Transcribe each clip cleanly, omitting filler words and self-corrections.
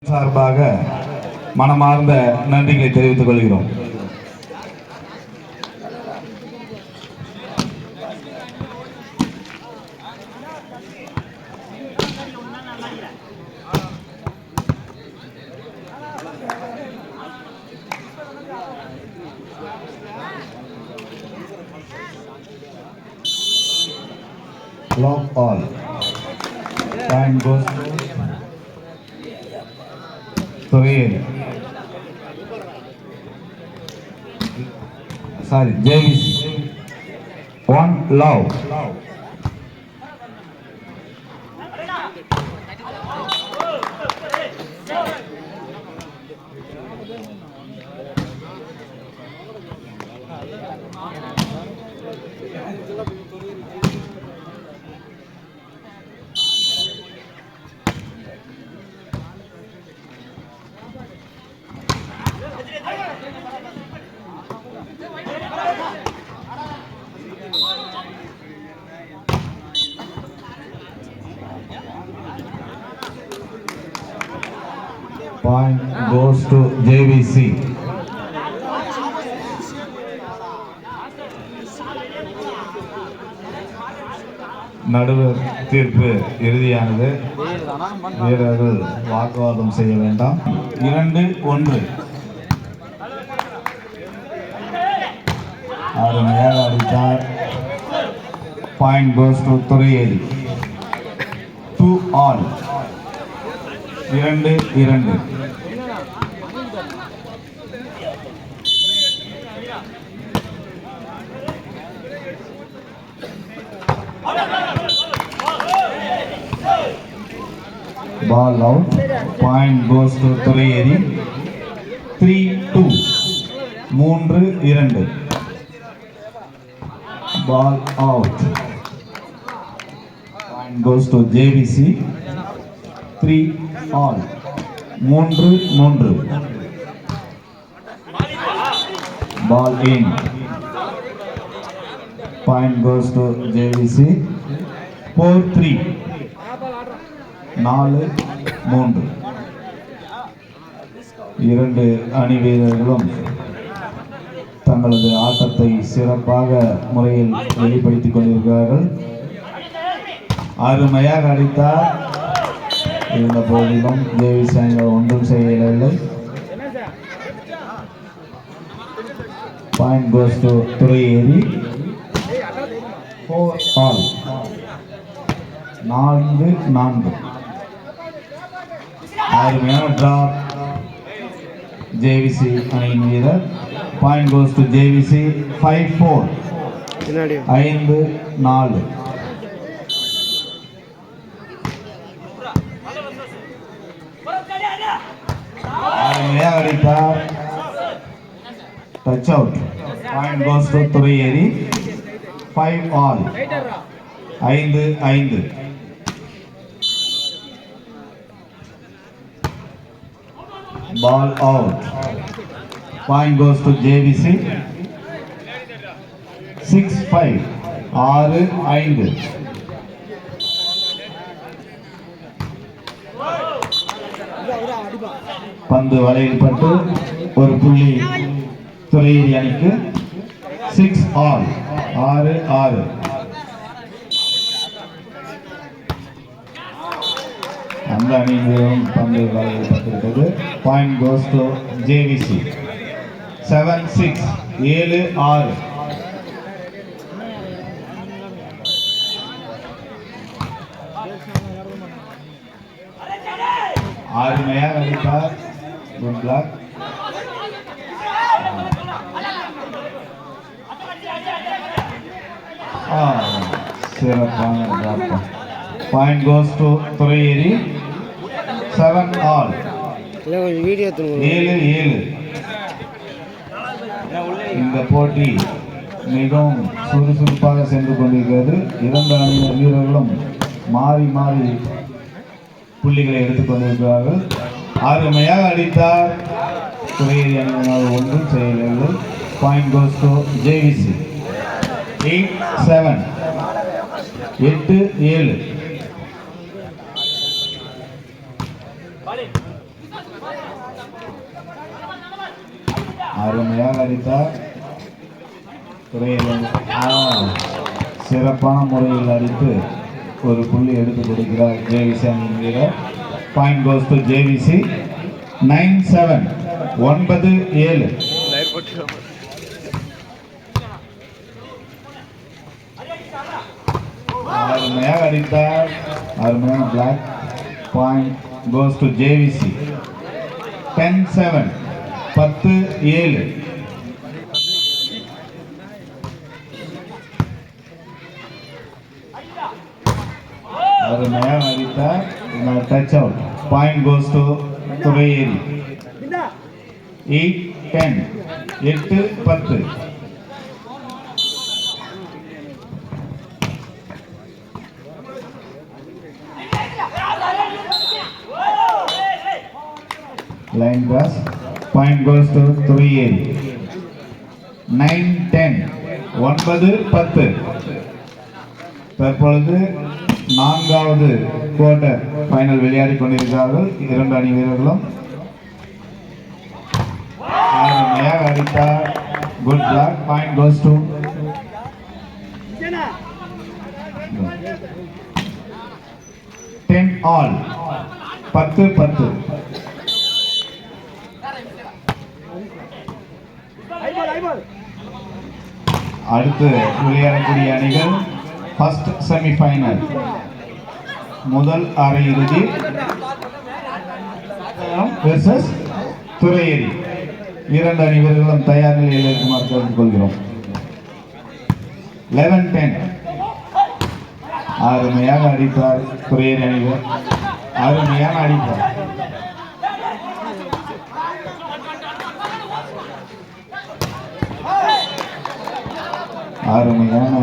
சார்பாக மனமார்ந்த நன்றிகளை தெரிவித்துக் கொள்கிறோம். Love all. Time goes to sorry, James. One love. Point goes to JVC. நடுவர் தீர்ப்பு இறுதியானது. வீரர்கள் வாக்குவாதம் செய்ய வேண்டாம். 2-1 அருமையாக அடித்தார். பாயிண்ட் கோஸ் டு துறையேரி. 2-all. 2-2. Ball out. Point goes to Thuriyeri. 3-2. 3-2. Ball out. Point goes to JVC. 3-all. 3-3. Ball in. Point goes to JVC. 4-3. 4-3. இரண்டு அணி வீரர்களும் தங்களது ஆட்டத்தை சிறப்பாக முறையில் வெளிப்படுத்திக் கொண்டிருக்கிறார்கள். அருமையாக அடித்தார். இருந்த போதிலும் ஜேவிசி அணிகள் ஒன்றும் செய்யவில்லை. பாயிண்ட் கோஸ் டு துறையேரி. 4-all. 4-4. அருமையான டிராப் ஜேவிசி அணியின் வீரர். Point goes to JVC. 5-4. 5-4. அருமையாக அடித்தார். Touch out. Point goes to துறையேரி. 5-all. 5-5. Ball out. Point goes to JVC. 6-5. 6-5. பந்து வலையில் பட்டு ஒரு புள்ளி துறையேரி அணிக்கு. 6-all. 6-6. அந்த அணியிலும் பந்து வலையில் பட்டிருக்கிறது. Point goes to JVC. 7-6. 7-6. அருமையாக அடித்தார். Good block. சிறப்பான டிராப். பாயிண்ட் கோஸ் டு துறையேரி. 7-all. 7-7. இந்த போட்டி மிகவும் சுறுசுறுப்பாக சென்று கொண்டிருக்கிறது. இரண்டு அணி வீரர்களும் மாறி மாறி புள்ளிகளை எடுத்துக் கொண்டிருக்கிறார்கள். அருமையாக அடித்தார். துறையேரி அணியினால் ஒன்றும் செய்யவில்லை. Point goes to JVC. 8-7. 8-7. அருமையாக அடித்தார். சிறப்பான முறையில் அடித்து ஒரு புள்ளி எடுத்து கொடுக்கிறார் ஜேவிசி அணியின் வீரர். Point goes to JVC. 9-7 9-7. அருமையாக அடித்தார். அருமையான block. Point goes to JVC. 10-7 10-7. அருமையாக அடித்தார். Touch out. Point goes to துறையேரி. 8-10 8-10. Line cross. Point goes to துறையேரி. 9-10 9-10. தற்பொழுது 4வது குவார்டர் ஃபைனல் விளையாடி கொண்டிருக்கிறார்கள் இரண்டு அணி வீரர்களும். அருமையாக அடித்தார். Good block. Point goes to 10-all 10-10. அடுத்து விளையாடக்கூடிய அணிகள் ஃபர்ஸ்ட் செமிஃபைனல் முதல் அரையிறுதி வெர்சஸ் துறையேரி. இரண்டு அணி வீரர்களும் தயார் நிலையில் இருக்குமாறு கேட்டுக்கொள்கிறோம். 11-10. அருமையாக அடித்தார் துறையேரி அணிவர். அருமையான அடிப்பார். அருமையான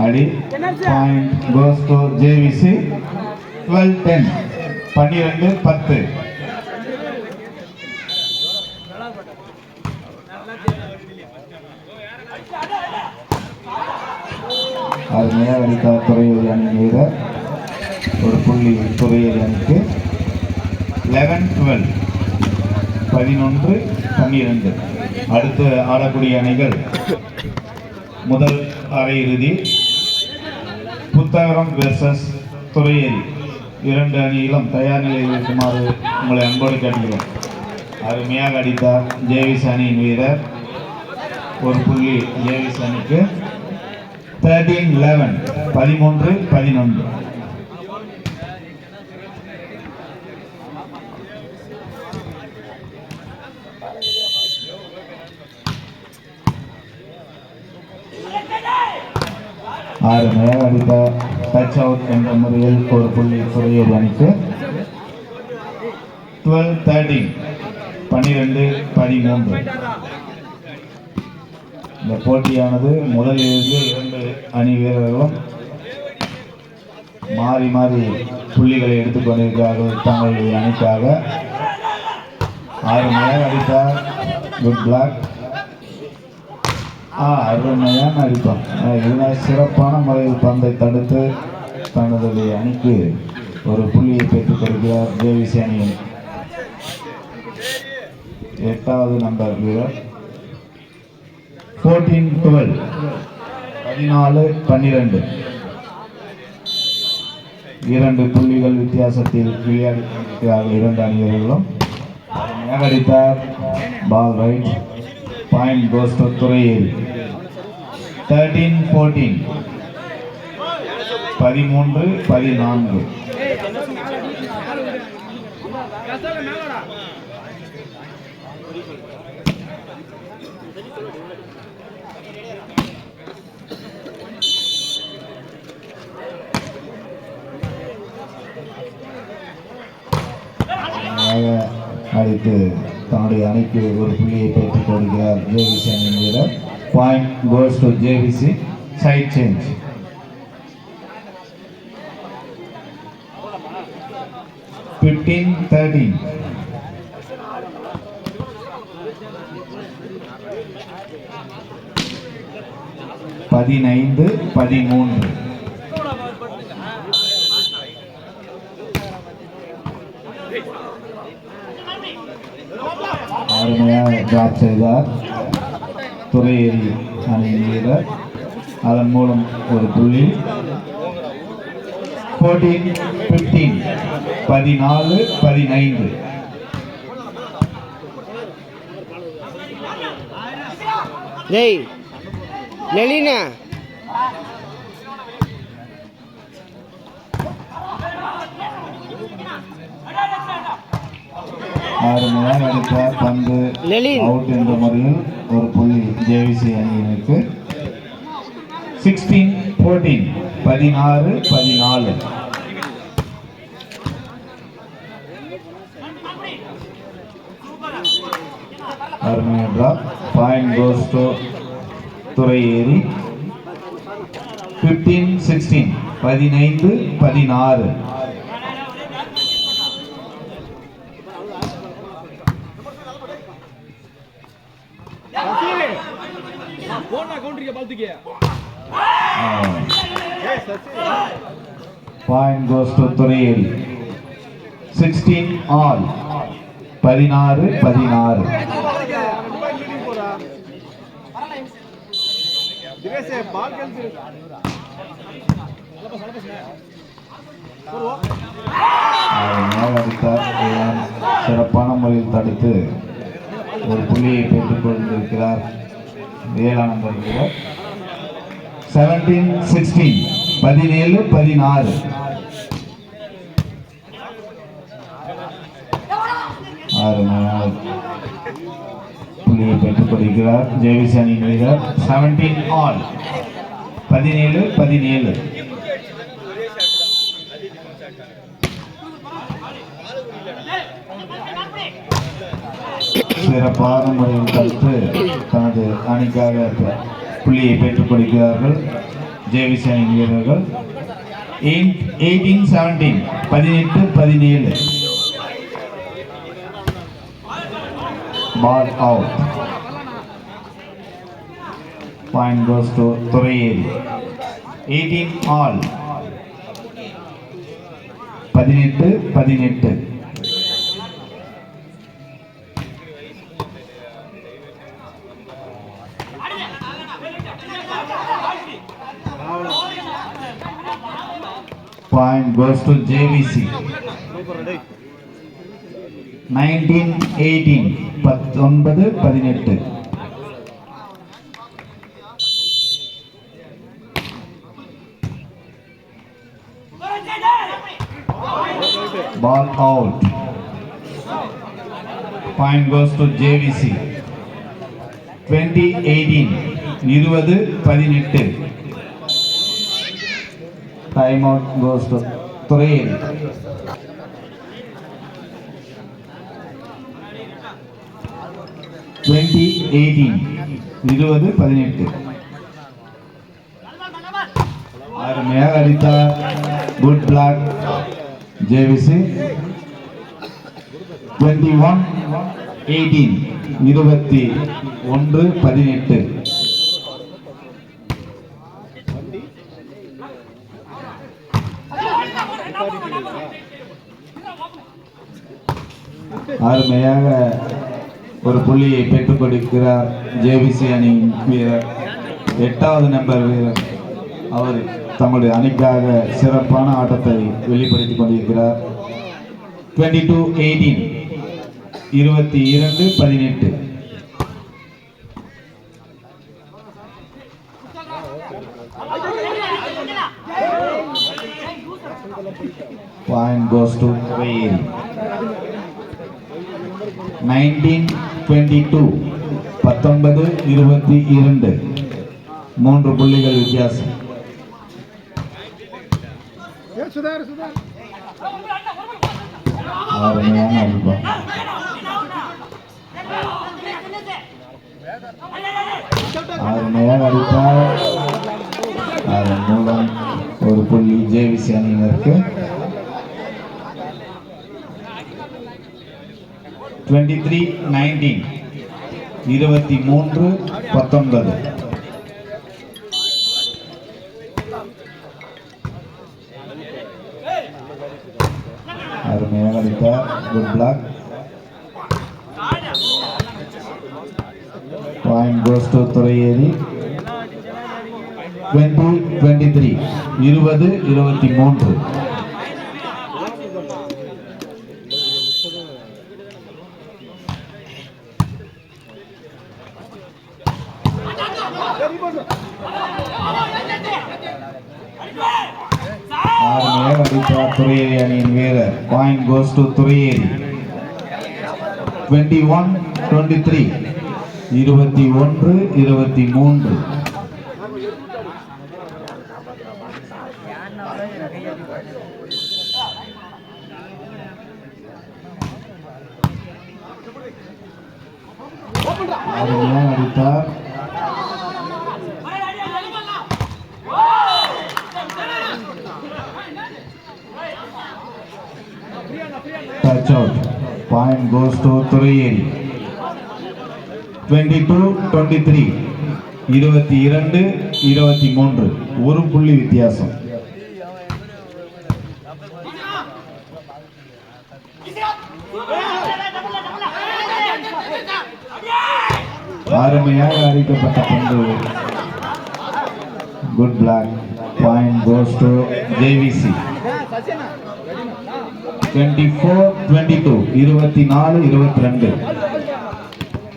அடி. Point goes to JVC. 12-10 12-10. அருமையாக அடித்தார் துறையேரி அணி வீரர். ஒரு புள்ளி துறையேரி அணிக்கு. 11-12 11-12. அடுத்து ஆடக்கூடிய அணிகள் முதல் அரையிறுதி புத்தகரம் வெர்சஸ் துறையேரி. இரண்டு அணியிலும் தயார் நிலையில் இருக்குமாறு உங்களை அன்போடு கேட்கிறோம். அருமையாக அடித்தார் ஜேவிசி அணியின் வீரர். ஒரு புள்ளி ஜேவிசி அணிக்கு. 13-11 13-11. அருமையாக அடித்தார். டச் அவுட் என்ற முறையில் ஒரு புள்ளி துறையேரி அணிக்கு. 12-13 12-13. இந்த போட்டியானது முதலிலிருந்து இரண்டு அணி வீரர்களும் மாறி மாறி புள்ளிகளை எடுத்துக்கொண்டிருக்கிறார்கள் தங்களுடைய அணிக்காக. அருமையாக அடித்தார். Good block. அருமையான அடிப்பான். இதனால் சிறப்பான முறையில் பந்தை தடுத்து தனது அணிக்கு ஒரு புள்ளியை பெற்றுக் கொடுக்கிறார் ஜேவிசி அணியின் 8வது நம்பர் வீரர். 14-12 14-12. இரண்டு புள்ளிகள் வித்தியாசத்தில் விளையாடி இரண்டு அணிகளும். அடித்தார். Ball right. Point goes to துறையேரி. 13-14 13-14. அடித்து தன்னுடைய அணிக்கு ஒரு புள்ளியை பெற்றுக் கொடுக்கிறார் ஜேவிசி அணியின் வீரர். Point goes to JVC. Side change. (15-13) 15-13. அருமையாக டிராப் செய்தார் துறையேறி அணியின் வீரர். அதன் மூலம் ஒரு புள்ளி. 14-15 14-15. டேய் நெலினா அருமையாக அடித்த பந்து அவுட் என்ற முறையில் ஒரு புள்ளி ஜேவிசி அணியினருக்கு. 16-14 16-14. அருமையாக டிராப். பாயிண்ட் கோஸ் டு துறையேறி. 15-16 15-16. Point goes to Thuriyeri. 16 all. 16-16. சிறப்பான முறையில் தடுத்து ஒரு புள்ளியை பெற்றுக் கொண்டிருக்கிறார் வேளாண் வீரர். 17-16 17-16. புள்ளியை பெற்றுக் கொண்டிருக்கிறார் ஜேவிசி அணியின் வீரர். 17 all 17-17. சிறப்பான முறையில் தடுத்து தனது அணிக்காக புள்ளியை பெற்றுக் கொடுக்கிறார்கள் ஜேவிசி அணியின் வீரர்கள். 18-17 18-17. Ball out. Point goes to Thuriyeri. 18 all 18-18. Point goes to JVC. 19-18 19-18. Ball out. Point goes to JVC. 20-18 20-18. Time out goes to Thuriyeri. அருமையாக அடித்தார். Good block JVC. 21-18 21-18. அருமையாக ஒரு புள்ளியை பெற்றுக் கொடுக்கிறார் ஜேவிசி அணியின் வீரர். 8வது நம்பர் வீரர். அவர் தங்களுடைய அணிக்காக சிறப்பான ஆட்டத்தை வெளிப்படுத்திக் கொண்டிருக்கிறார். 22-18 22-18. Point goes to Thuriyeri. 19-22 19-22. 3 புள்ளிகள் வித்தியாசம். அருமையான அல்பம். அருமையாக அடித்தார். அதன் மூலம் ஒரு புள்ளி ஜேவிசி அணியினருக்கு. 23-19 23-19. அருமையாக அடித்தார். Good block. Point goes to துறையேரி. 20-23 20-23. ஆறுமையாக அடித்தார் துறையேரி அணியின் வீரர். பாயிண்ட் கோஸ் டு துறையேரி. 21-23 21-23. அருமையாக அடித்தார். Touch out. Point goes to துறையேரி. 22-23 22-23 ஒரு புள்ளி வித்தியாசம். அருமையாக அடிக்கப்பட்ட பந்து. Good block. Point goes to JVC. 24-22 24-22.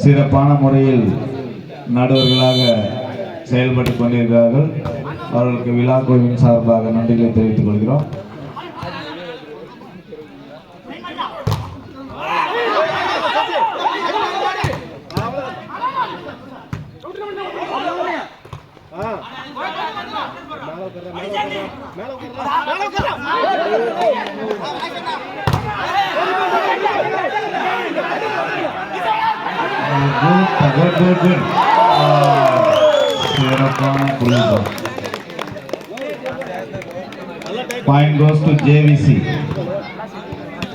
சிறப்பான முறையில் நடுவர்களாக செயல்பட்டுக் கொண்டிருக்கிறார்கள். அவர்களுக்கு விழா குழுவின் சார்பாக நன்றிகளை தெரிவித்துக் கொள்கிறோம். Point goes to JVC.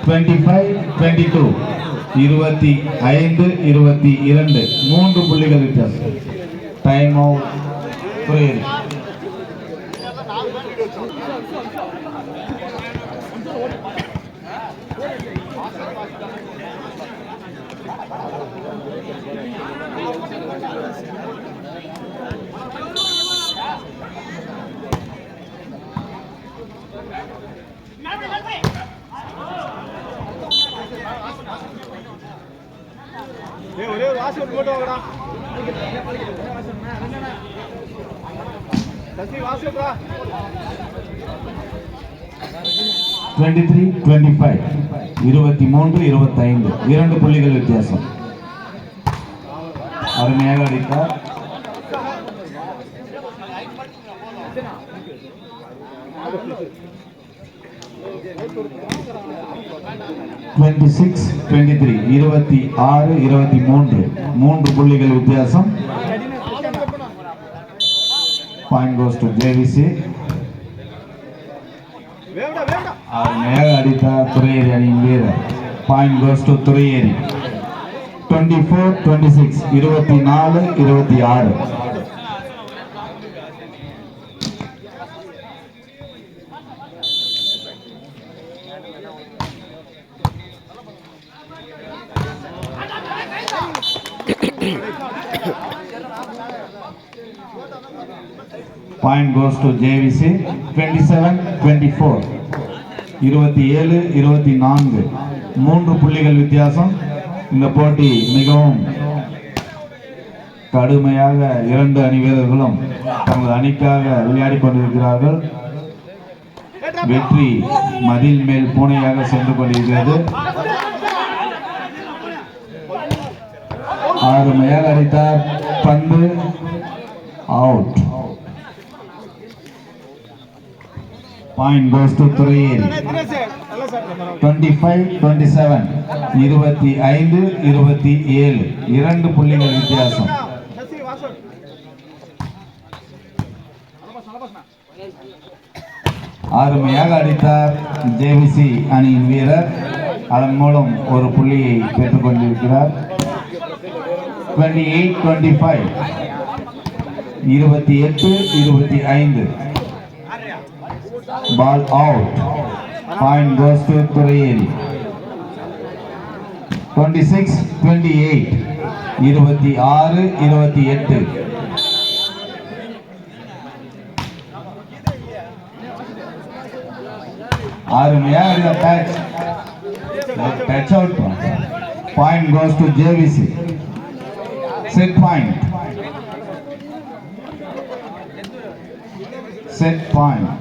25-22 25-22 மூன்று புள்ளிகள் வித்தியாசம். டைம் அவுட் துறையேரி. ஒரே வாசி ஒரு போட்டு வாங்கடா. சசி வாசிடா. 23-25 23-25 இரண்டு புள்ளிகள் வித்தியாசம். அருமையாக அடித்தார். Twenty-six, 23 26-23 மூன்று புள்ளிகள் வித்தியாசம். Point goes to JVC. அருமையாக அடித்தார் துறையேரி அணியின் வீரர். Point goes to துறையேரி. 24-26 24-26. Point goes to JVC. 27-24 27-24 மூன்று புள்ளிகள் வித்தியாசம். இந்த போட்டி மிகவும் கடுமையாக இரண்டு அணி வீரர்களும் தங்கள் அணிக்காக விளையாடி கொண்டிருக்கிறார்கள். வெற்றி மதில் மேல் பூனையாக சென்று கொண்டிருக்கிறது. அருமையாக அடித்தார். பந்து அவுட். Point goes to துறையேரி. 25-27 25-27 இரண்டு புள்ளிகள் வித்தியாசம். அருமையாக அடித்தார் ஜேவிசி அணியின் வீரர். அதன் மூலம் ஒரு புள்ளியை பெற்றுக் கொண்டிருக்கிறார். 28-25 28-25 ball out. Point goes to துறையேரி. 26-28 26-28 அருமையாக touch out. Point goes to JVC. Set point. Set point.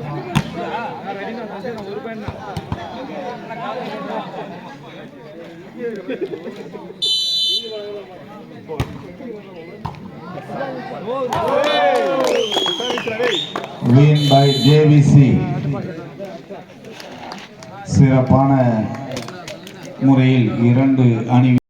win by JVC. சிறப்பான முறையில் 2 அணி